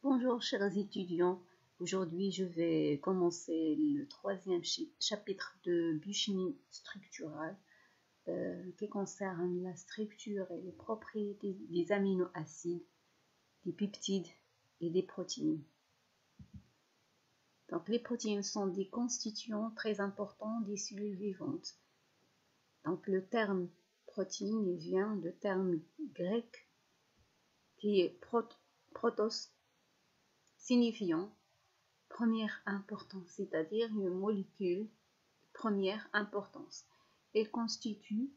Bonjour chers étudiants, aujourd'hui je vais commencer le troisième chapitre de biochimie structurale qui concerne la structure et les propriétés des aminoacides, des peptides et des protéines. Donc les protéines sont des constituants très importants des cellules vivantes. Donc le terme protéine vient du terme grec qui est protos, signifiant première importance, c'est-à-dire une molécule de première importance. Elle constitue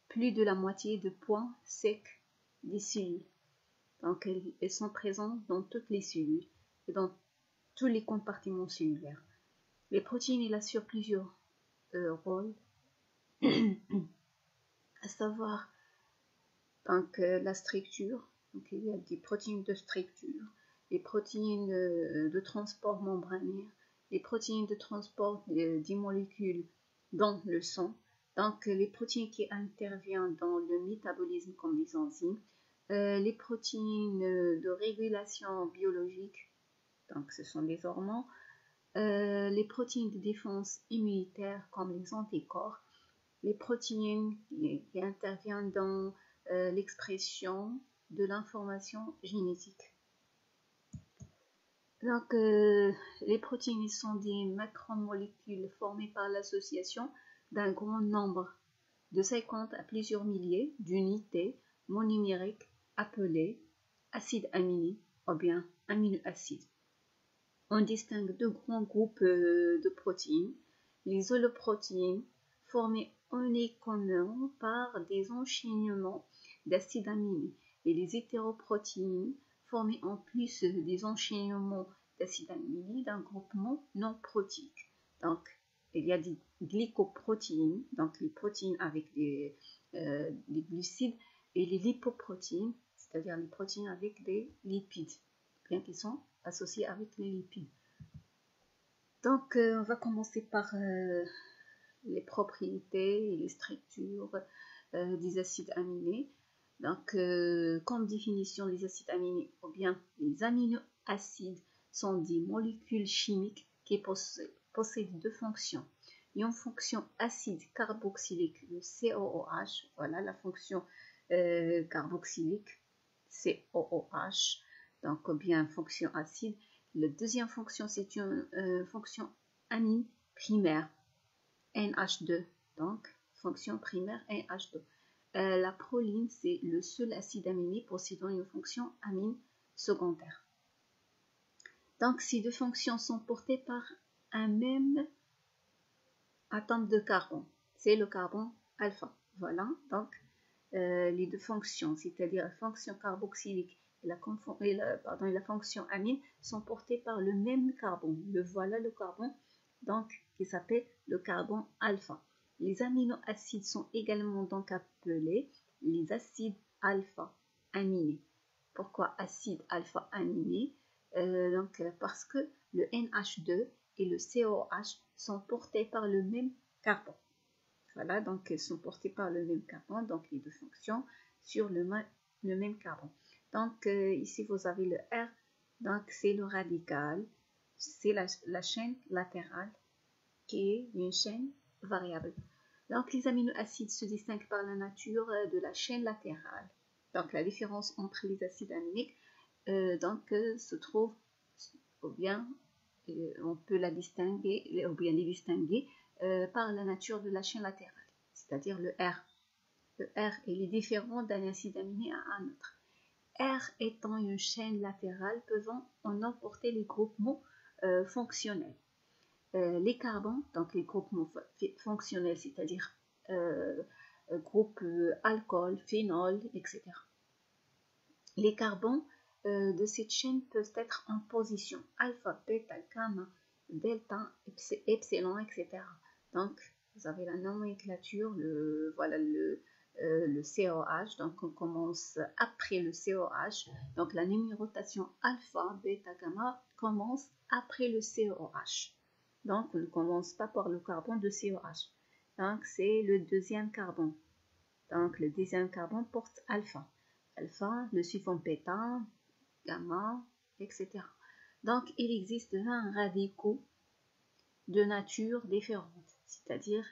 plus de la moitié de points secs des cellules. Donc elles sont présentes dans toutes les cellules et dans tous les compartiments cellulaires. Les protéines, il assurent plusieurs rôles, à savoir donc, la structure. Donc, il y a des protéines de structure, les protéines de transport membranaire, les protéines de transport des molécules dans le sang, donc les protéines qui interviennent dans le métabolisme comme les enzymes, les protéines de régulation biologique, donc ce sont les hormones, les protéines de défense immunitaire comme les anticorps, les protéines qui interviennent dans l'expression de l'information génétique. Donc, les protéines sont des macromolécules formées par l'association d'un grand nombre de 50 à plusieurs milliers d'unités monomériques appelées acides aminés ou bien aminoacides. On distingue deux grands groupes de protéines, les holoprotéines formées uniquement par des enchaînements d'acides aminés et les hétéroprotéines formées en plus des enchaînements d'acides aminés d'un groupement non protéique. Donc, il y a des glycoprotéines, donc les protéines avec des glucides, et les lipoprotéines, c'est-à-dire les protéines avec des lipides, bien qu'ils sont associés avec les lipides. Donc, on va commencer par les propriétés et les structures des acides aminés. Donc, comme définition, les acides aminés ou bien les aminoacides sont des molécules chimiques qui possèdent deux fonctions. Une fonction acide carboxylique, le COOH, voilà la fonction carboxylique, COOH, donc ou bien fonction acide. La deuxième fonction, c'est une fonction amine primaire, NH2, donc fonction primaire NH2. La proline, c'est le seul acide aminé possédant une fonction amine secondaire. Donc, ces deux fonctions sont portées par un même atome de carbone. C'est le carbone alpha. Voilà, donc les deux fonctions, c'est-à-dire la fonction carboxylique et la fonction amine, sont portées par le même carbone. Voilà le carbone, donc qui s'appelle le carbone alpha. Les aminoacides sont également donc appelés les acides alpha aminés. Pourquoi acides alpha aminés? Parce que le NH2 et le COH sont portés par le même carbone. Voilà, donc ils sont portés par le même carbone, donc les deux fonctions sur le même carbone. Donc ici vous avez le R, donc c'est le radical, c'est la chaîne latérale qui est une chaîne variable. Donc les aminoacides se distinguent par la nature de la chaîne latérale. Donc la différence entre les acides aminés se trouve, ou bien on peut la distinguer, ou bien les distinguer par la nature de la chaîne latérale, c'est-à-dire le R. Le R est différent d'un acide aminé à un autre. R étant une chaîne latérale pouvant en emporter les groupements fonctionnels. Les carbones, donc les groupements fonctionnels, c'est-à-dire groupe alcool, phénol, etc. Les carbones de cette chaîne peuvent être en position alpha, bêta, gamma, delta, epsilon, etc. Donc, vous avez la nomenclature, voilà le COH, donc on commence après le COH, donc la numérotation alpha, bêta, gamma commence après le COH. Donc, on ne commence pas par le carbone de COH. Donc, c'est le deuxième carbone. Donc, le deuxième carbone porte alpha. Alpha, le suivant bêta, gamma, etc. Donc, il existe 20 radicaux de nature différente, c'est-à-dire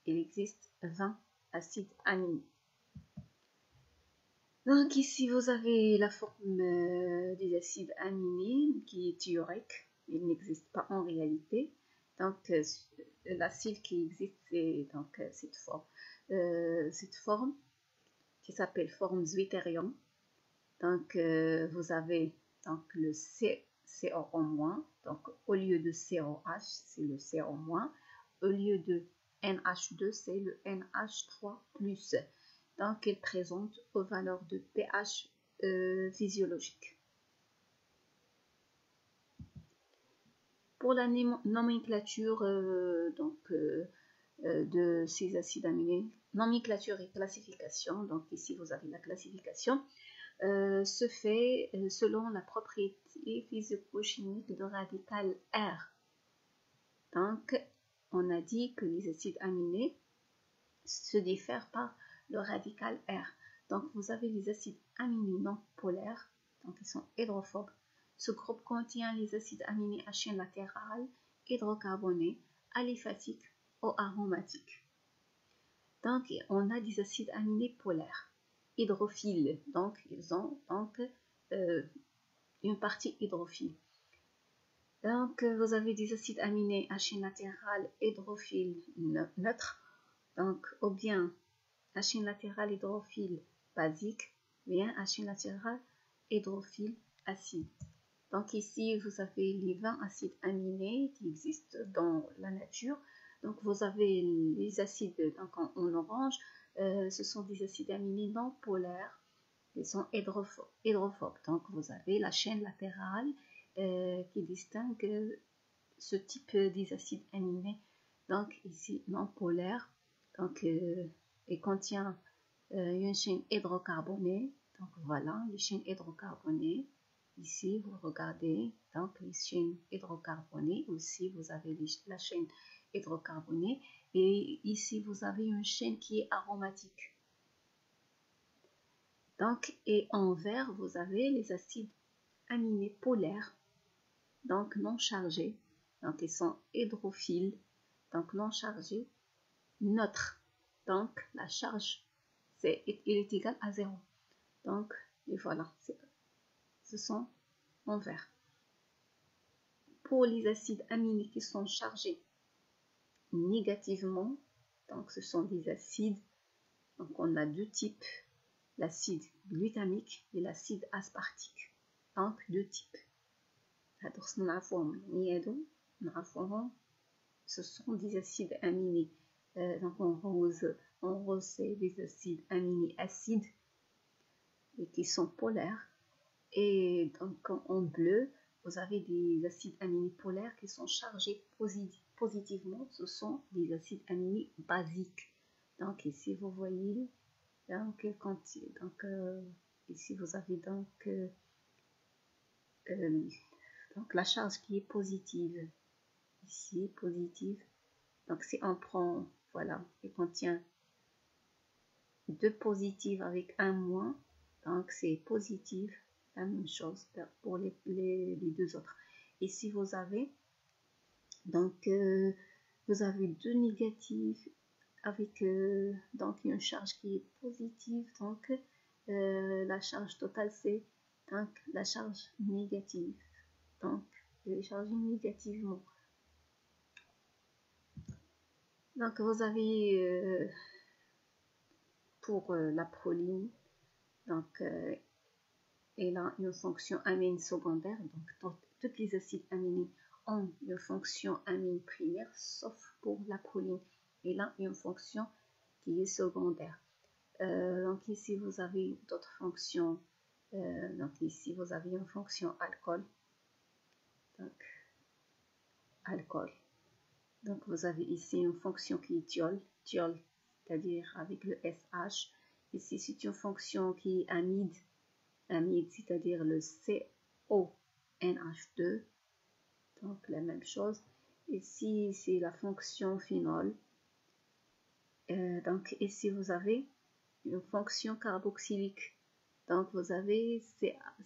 il existe 20 acides aminés. Donc ici vous avez la forme des acides aminés qui est théorique, il n'existe pas en réalité. Donc l'acide qui existe c'est donc cette forme qui s'appelle forme zwitterion. Donc vous avez donc le CO en moins, donc au lieu de COH c'est le CO moins, au lieu de NH2 c'est le NH3+. Donc il présente aux valeurs de pH physiologique. Pour la nomenclature de ces acides aminés, nomenclature et classification, donc ici vous avez la classification, se fait selon la propriété physico-chimique de radical R. Donc on a dit que les acides aminés se diffèrent par le radical R. Donc vous avez les acides aminés non polaires, donc ils sont hydrophobes. Ce groupe contient les acides aminés à chaîne latérale, hydrocarbonés, aliphatiques ou aromatiques. Donc on a des acides aminés polaires, hydrophiles, donc ils ont donc une partie hydrophile. Donc vous avez des acides aminés à chaîne latérale hydrophile neutre, donc ou bien à chaîne latérale hydrophile basique, bien à chaîne latérale hydrophile acide. Donc ici vous avez les 20 acides aminés qui existent dans la nature. Donc vous avez les acides donc en orange, ce sont des acides aminés non polaires, ils sont hydrophobes. Donc vous avez la chaîne latérale qui distingue ce type des acides aminés. Donc ici non polaire, donc il contient une chaîne hydrocarbonée. Donc voilà les chaînes hydrocarbonées. Ici vous regardez donc les chaînes hydrocarbonées. Aussi vous avez la chaîne hydrocarbonée et ici vous avez une chaîne qui est aromatique. Donc et en vert vous avez les acides aminés polaires, donc non chargés. Donc ils sont hydrophiles, donc non chargés, neutres. Donc la charge il est égal à 0. Donc et voilà, ce sont en vert. Pour les acides aminés qui sont chargés négativement, donc ce sont des acides, donc on a deux types, l'acide glutamique et l'acide aspartique. Donc deux types. Ce sont des acides aminés. Donc en rose c'est des acides aminés acides et qui sont polaires. Et donc en bleu, vous avez des acides aminés polaires qui sont chargés positivement. Ce sont des acides aminés basiques. Donc ici vous voyez, donc ici vous avez donc la charge qui est positive. Ici positive. Donc si on prend, voilà, il contient 2 positives avec un moins, donc c'est positif, la même chose pour les deux autres. Ici vous avez donc vous avez 2 négatifs avec donc une charge qui est positive, donc la charge totale c'est donc la charge négative, donc elle est chargée négativement. Donc vous avez pour la proline, donc elle a une fonction amine secondaire, donc tous les acides aminés ont une fonction amine primaire, sauf pour la proline. Elle a une fonction qui est secondaire. Donc ici vous avez d'autres fonctions. Donc ici vous avez une fonction alcool. Donc alcool. Donc vous avez ici une fonction qui est thiol, c'est-à-dire avec le SH. Ici c'est une fonction qui est amide, c'est-à-dire le CONH2. Donc la même chose. Ici c'est la fonction phénol. Donc ici vous avez une fonction carboxylique. Donc vous avez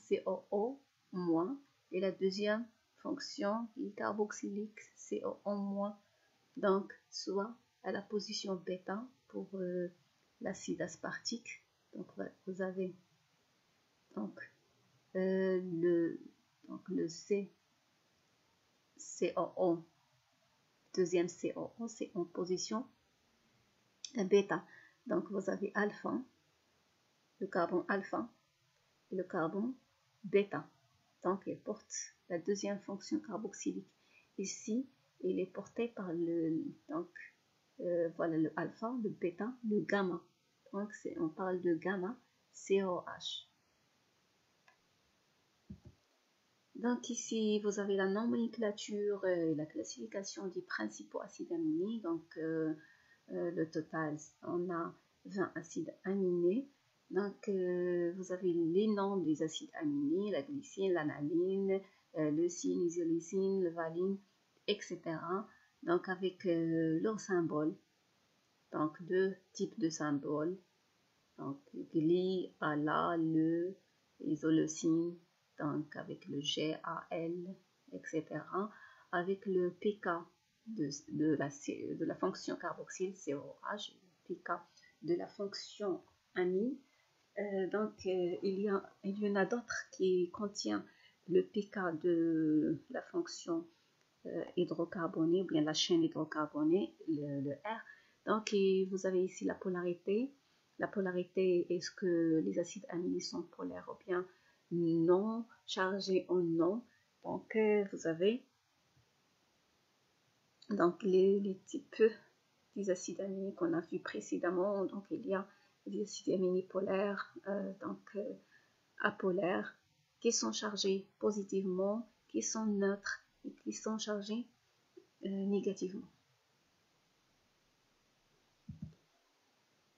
COO moins Et la deuxième fonction est carboxylique, CO-. Donc, soit à la position bêta pour l'acide aspartique. Donc, vous avez donc, le COO, deuxième COO, c'est en position bêta. Donc, vous avez alpha, le carbone alpha et le carbone bêta. Donc, il porte la deuxième fonction carboxylique. Ici, il est porté par le, donc, voilà le alpha, le bêta, le gamma. Donc, on parle de gamma COH. Donc, ici, vous avez la nomenclature et la classification des principaux acides aminés. Donc, le total, on a 20 acides aminés. Donc, vous avez les noms des acides aminés, la glycine, l'analine, leucine, isoleucine, le valine, etc. Donc, avec leurs symboles. Donc, deux types de symboles. Donc, gly, ALA, le, isoleucine, donc avec le GAL, etc. Avec le pK de la fonction carboxyle, COH, le pK de la fonction amine. Il y en a d'autres qui contiennent le pK de la fonction hydrocarbonée, ou bien la chaîne hydrocarbonée, le R. Donc, vous avez ici la polarité. La polarité, est-ce que les acides aminés sont polaires ou bien non, chargés ou non. Donc, vous avez donc, les types des acides aminés qu'on a vu précédemment. Donc, il y a des acides aminés polaires, apolaires, qui sont chargés positivement, qui sont neutres et qui sont chargés négativement.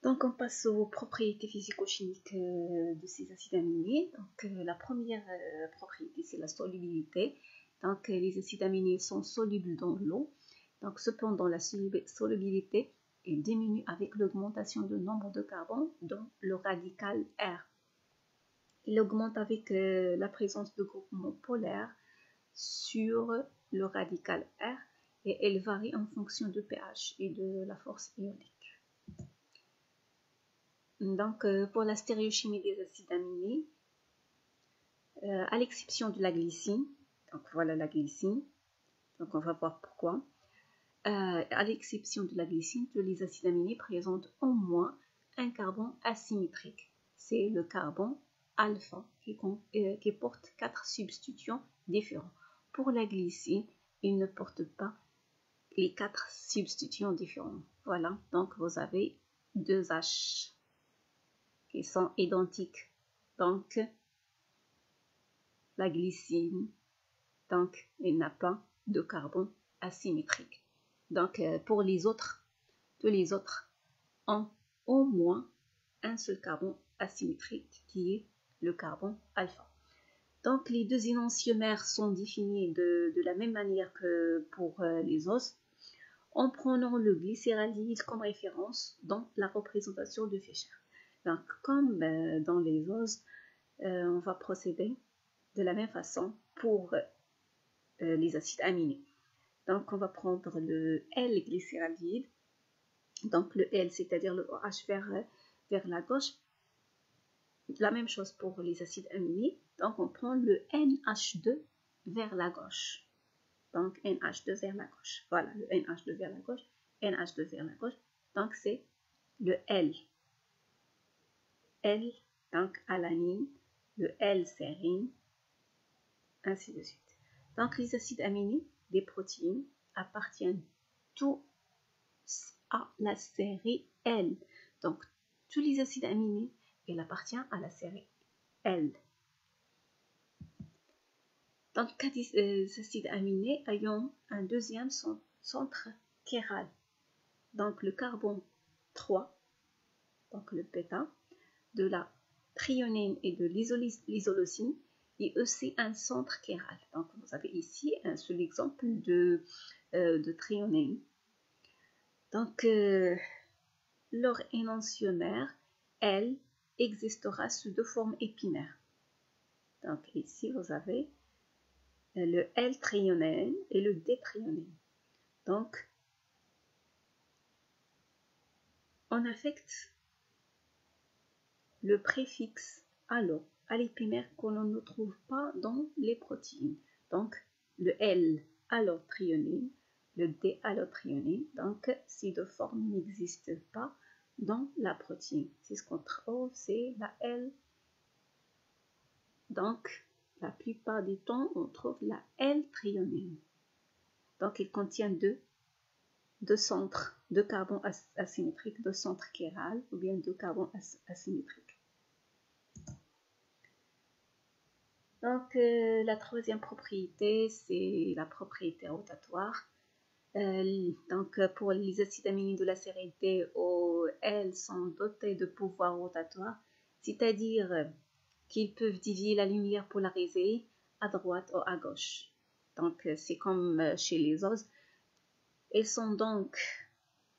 Donc, on passe aux propriétés physico-chimiques de ces acides aminés. Donc, la première propriété, c'est la solubilité. Donc, les acides aminés sont solubles dans l'eau. Donc, cependant, la solubilité est diminue avec l'augmentation du nombre de carbone dans le radical R. Il augmente avec la présence de groupements polaires sur le radical R et elle varie en fonction du pH et de la force ionique. Donc, pour la stéréochimie des acides aminés, à l'exception de la glycine, donc voilà la glycine, donc on va voir pourquoi. À l'exception de la glycine, tous les acides aminés présentent au moins un carbone asymétrique. C'est le carbone alpha qui porte 4 substituants différents. Pour la glycine, il ne porte pas les 4 substituants différents. Voilà, donc vous avez 2 H qui sont identiques. Donc, la glycine, donc, il n'a pas de carbone asymétrique. Donc, pour les autres, tous les autres ont au moins un seul carbone asymétrique qui est le carbone alpha. Donc, les deux énantiomères sont définis de la même manière que pour les os, en prenant le glycéraldéhyde comme référence dans la représentation de Fischer. Donc, comme dans les os, on va procéder de la même façon pour les acides aminés. Donc, on va prendre le L-glycéraldéhyde. Donc, le L, c'est-à-dire le OH vers la gauche. La même chose pour les acides aminés. Donc, on prend le NH2 vers la gauche. Donc, NH2 vers la gauche. Voilà, le NH2 vers la gauche, NH2 vers la gauche. Donc, c'est le L. L, donc alanine, le L-sérine, ainsi de suite. Donc, les acides aminés des protéines appartiennent tous à la série L. Donc, tous les acides aminés, il appartient à la série L. Donc, les acides aminés ayant un deuxième centre chiral. Donc, le carbone 3, donc le bêta, de la thréonine et de l'isoleucine, et aussi un centre chiral. Donc, vous avez ici un seul exemple de thréonine. Donc, leur énantiomère, elle, existera sous deux formes épinaires. Donc, ici, vous avez le L-thréonine et le D-thréonine. Donc, on affecte le préfixe allo à l'épimère que l'on ne trouve pas dans les protéines. Donc, le L-allothréonine, le D-allothréonine, donc ces deux formes n'existent pas dans la protéine. C'est ce qu'on trouve, c'est la L. Donc, la plupart du temps, on trouve la L-thréonine. Donc, il contient deux centres de carbone asymétriques, deux centres chiral ou bien deux carbones asymétriques. Donc, la troisième propriété, c'est la propriété rotatoire. Donc, pour les acides aminés de la série D, elles sont dotées de pouvoirs rotatoires, c'est-à-dire qu'ils peuvent dévier la lumière polarisée à droite ou à gauche. Donc, c'est comme chez les os. Elles sont donc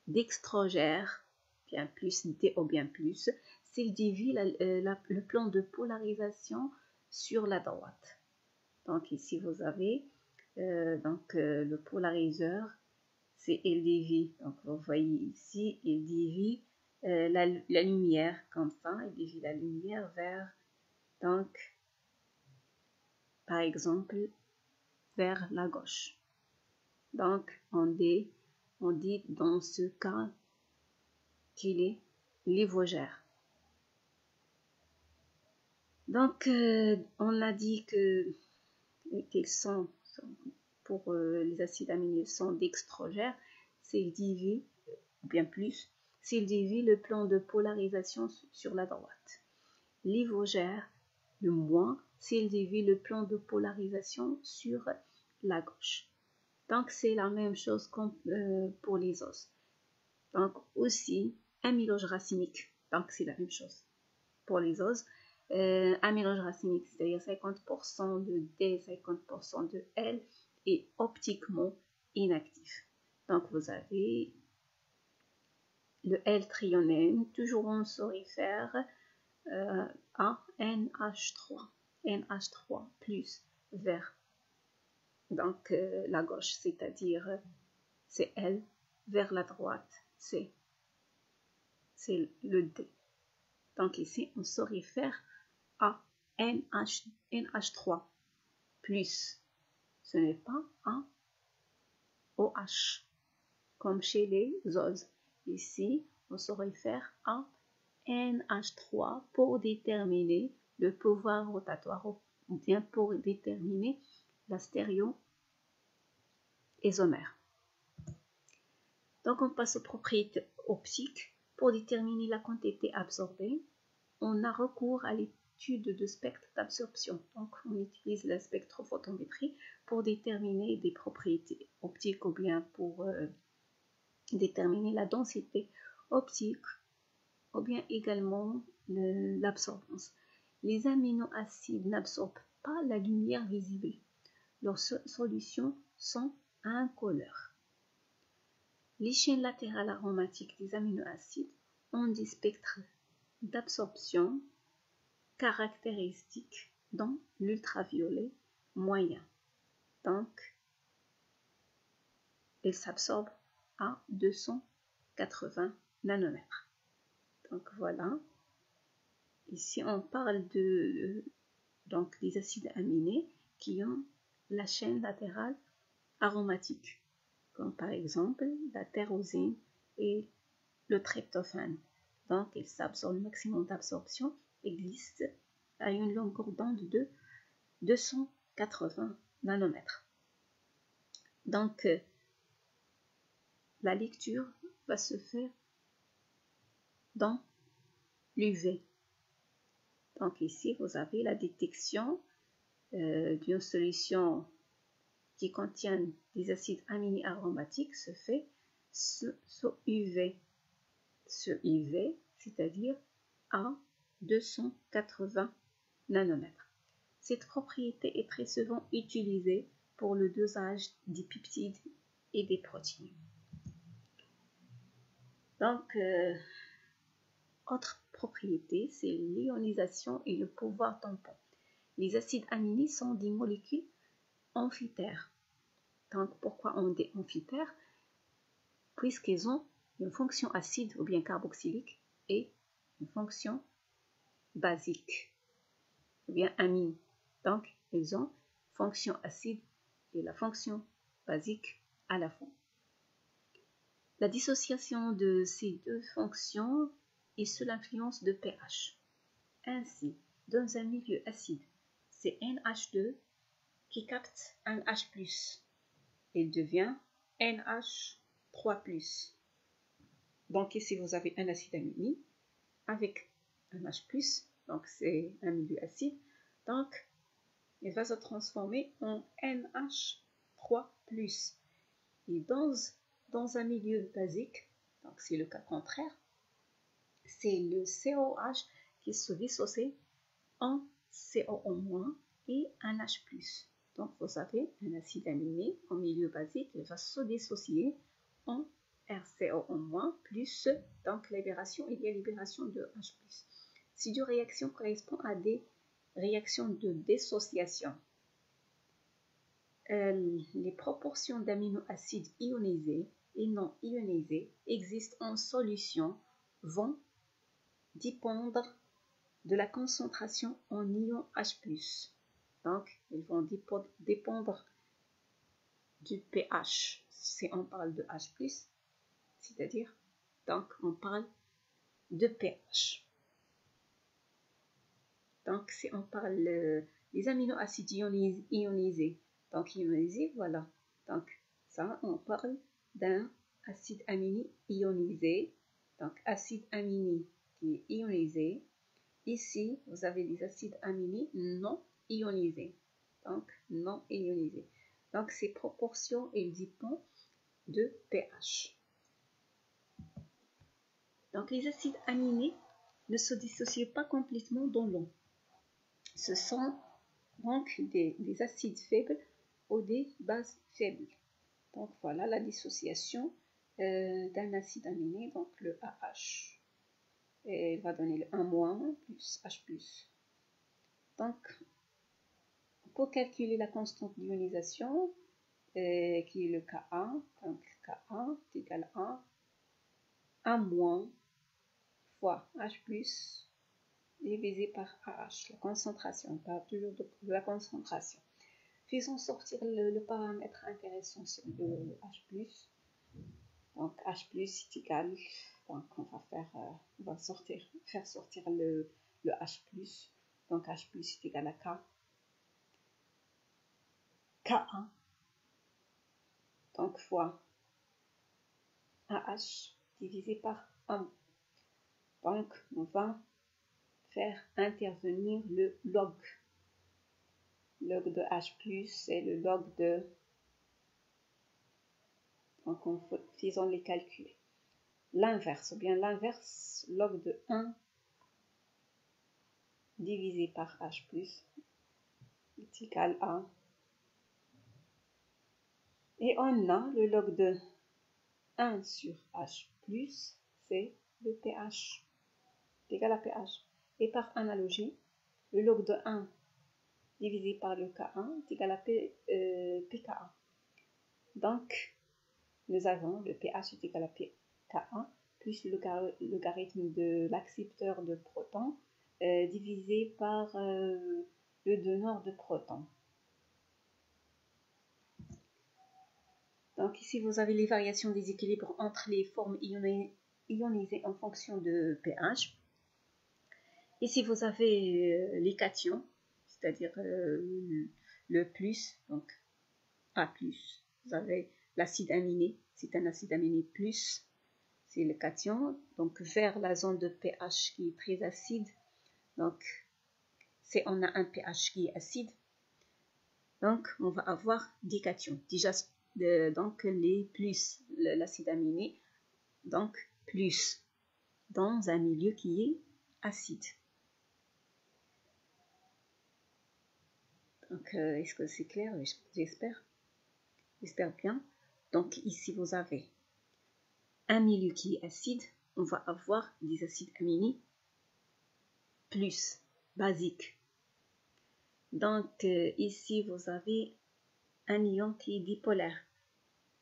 dextrogères, bien plus D ou bien plus, s'ils dévient le plan de polarisation sur la droite. Donc, ici, vous avez le polariseur, c'est il dévie. Donc, vous voyez ici, il dévie la lumière comme ça, il dévie la lumière vers, donc, par exemple, vers la gauche. Donc, on dit dans ce cas qu'il est livogère. Donc, on a dit qu'ils sont, pour les acides aminés, sont dextrogères, s'ils dévient, bien plus, s'ils dévient le plan de polarisation sur la droite. Livogère, le moins, s'ils dévient le plan de polarisation sur la gauche. Donc, c'est la même chose pour les os. Donc, aussi, un mélange racinique. Donc, c'est la même chose pour les os. Un mélange racinique, c'est-à-dire 50% de D, 50% de L, est optiquement inactif. Donc, vous avez le L-thréonine, toujours en sorifère, à NH3. NH3 plus vers donc la gauche, c'est-à-dire c'est L, vers la droite, c'est le D. Donc ici, on sorifère à NH3 plus. Ce n'est pas un OH, comme chez les os. Ici, on sorifère à NH3 pour déterminer le pouvoir rotatoire ou bien pour déterminer la stéréoisomère. Donc, on passe aux propriétés optiques. Pour déterminer la quantité absorbée, on a recours à l'étude de spectre d'absorption. Donc, on utilise la spectrophotométrie pour déterminer des propriétés optiques ou bien pour déterminer la densité optique ou bien également l'absorbance. Les aminoacides n'absorbent pas la lumière visible. Leurs solutions sont incolores. Les chaînes latérales aromatiques des aminoacides ont des spectres d'absorption caractéristiques dans l'ultraviolet moyen. Donc, elles s'absorbent à 280 nanomètres. Donc voilà. Ici, on parle donc des acides aminés qui ont la chaîne latérale aromatique, comme par exemple la tyrosine et le tryptophane. Donc, ils s'absorbent, le maximum d'absorption existe à une longueur d'onde de 280 nanomètres. Donc, la lecture va se faire dans l'UV. Donc ici, vous avez la détection d'une solution qui contient des acides aminés aromatiques se fait sur UV. Sur UV, c'est-à-dire à 280 nanomètres. Cette propriété est très souvent utilisée pour le dosage des peptides et des protéines. Donc, autre propriété, c'est l'ionisation et le pouvoir tampon. Les acides aminés sont des molécules amphitères. Donc, pourquoi on dit amphitères? Puisqu'ils ont une fonction acide ou bien carboxylique et une fonction basique ou bien amine. Donc, ils ont fonction acide et la fonction basique à la fois. La dissociation de ces deux fonctions est sous l'influence de pH. Ainsi, dans un milieu acide, c'est NH2 qui capte un H+, il devient NH3+. Donc ici, vous avez un acide aminé avec un H+, donc c'est un milieu acide. Donc, il va se transformer en NH3+. Et dans un milieu basique, donc c'est le cas contraire, c'est le COH qui se dissocie en COO- et un H+. Donc vous avez un acide aminé en milieu basique, il va se dissocier en RCOO- plus, donc libération, il y a libération de H+. Ces deux réactions correspondent à des réactions de dissociation. Les proportions d'aminoacides ionisés et non ionisés existent en solution vont dépendre de la concentration en ion H+. Donc, ils vont dépendre du pH. Si on parle de H+, c'est-à-dire, donc on parle de pH. Donc, si on parle des aminoacides ionisés, donc ionisés, voilà. Donc, ça, on parle d'un acide aminé ionisé. Donc, acide aminé qui est ionisé. Ici, vous avez des acides aminés non ionisés. Donc, non ionisés. Donc, ces proportions, elles dépendent de pH. Donc, les acides aminés ne se dissocient pas complètement dans l'eau. Ce sont donc des acides faibles ou des bases faibles. Donc, voilà la dissociation d'un acide aminé, donc le AH. Et il va donner le 1- plus H+. Donc, pour calculer la constante d'ionisation, qui est le Ka, donc Ka est égal à 1- fois H+, divisé par AH, la concentration, on parle toujours de la concentration. Faisons sortir le paramètre intéressant, c'est le H+. Donc H+ est égal, donc on va faire sortir le H+. Donc H+ est égal à K. Ka, donc fois AH divisé par 1. Donc on va faire intervenir le log. Log de H+, c'est le log de... Donc faisons les calculs. L'inverse, ou bien l'inverse, log de 1 divisé par H+, est égal à... Et on a le log de 1 sur H+, c'est le pH, est égal à pH. Et par analogie, le log de 1 divisé par le K1 est égal à pKa. Donc, nous avons le pH est égal à pKa plus le logarithme de l'accepteur de protons divisé par le donneur de protons. Donc ici, vous avez les variations des équilibres entre les formes ionisées en fonction de pH. Ici, vous avez les cations, c'est-à-dire le plus, donc A+. Vous avez l'acide aminé, c'est un acide aminé plus, c'est le cation. Donc vers la zone de pH qui est très acide, donc on a un pH qui est acide. Donc on va avoir des cations. Déjà, donc les plus, l'acide aminé, donc plus, dans un milieu qui est acide. Donc est-ce que c'est clair? J'espère bien. Donc ici vous avez un milieu qui est acide, on va avoir des acides aminés plus basiques. Donc ici vous avez un ion qui est dipolaire.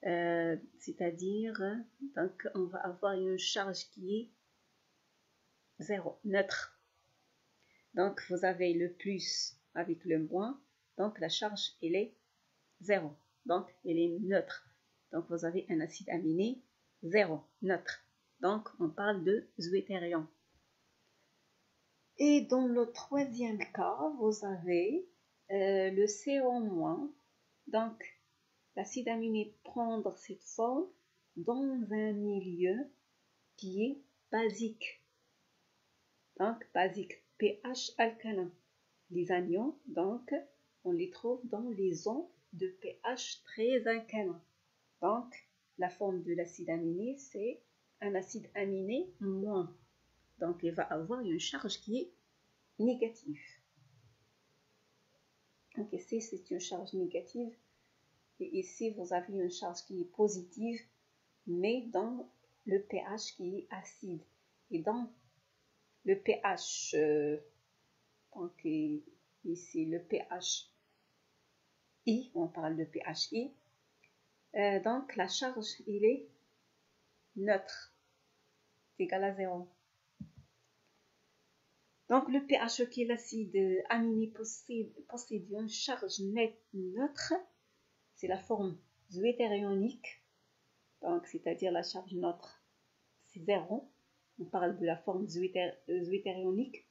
C'est-à-dire, donc on va avoir une charge qui est 0, neutre. Donc vous avez le plus avec le moins, donc la charge elle est 0, donc elle est neutre. Donc vous avez un acide aminé 0, neutre. Donc on parle de zwitterion. Et dans le troisième cas, vous avez le CO-, donc l'acide aminé prendre cette forme dans un milieu qui est basique. Donc basique, pH alcalin. Les anions, donc, on les trouve dans les ondes de pH très alcalin. Donc, la forme de l'acide aminé, c'est un acide aminé moins. Donc, il va avoir une charge qui est négative. Donc, ici, c'est une charge négative. Et ici, vous avez une charge qui est positive, mais dans le pH qui est acide. Et dans le pH, donc ici, le pH I, on parle de pH I, donc la charge, il est neutre, c'est égal à 0. Donc le pH qui est l'acide aminé possède une charge nette neutre, c'est la forme zwitterionique, donc c'est-à-dire la charge neutre, c'est 0. On parle de la forme zwitterionique.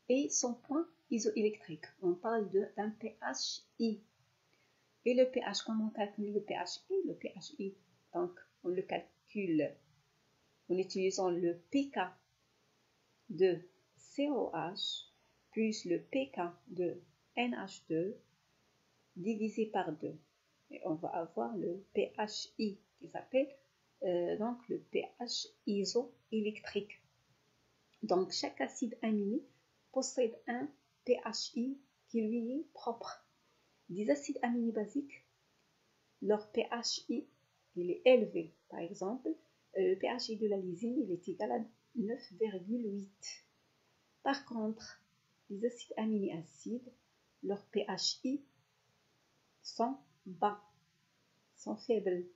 Et son point isoélectrique, on parle d'un pH I. Et le pH, comment on calcule le pH I? Le pH I, donc on le calcule en utilisant le pK de COH plus le pK de NH2 divisé par 2. Et on va avoir le pHI qui s'appelle donc le pH isoélectrique. Donc chaque acide aminé possède un pHI qui lui est propre. Des acides aminés basiques, leur pHI il est élevé. Par exemple, le pHI de la lysine il est égal à 9,8. Par contre, les acides aminés acides, leurs pHI sont bas, sont faibles.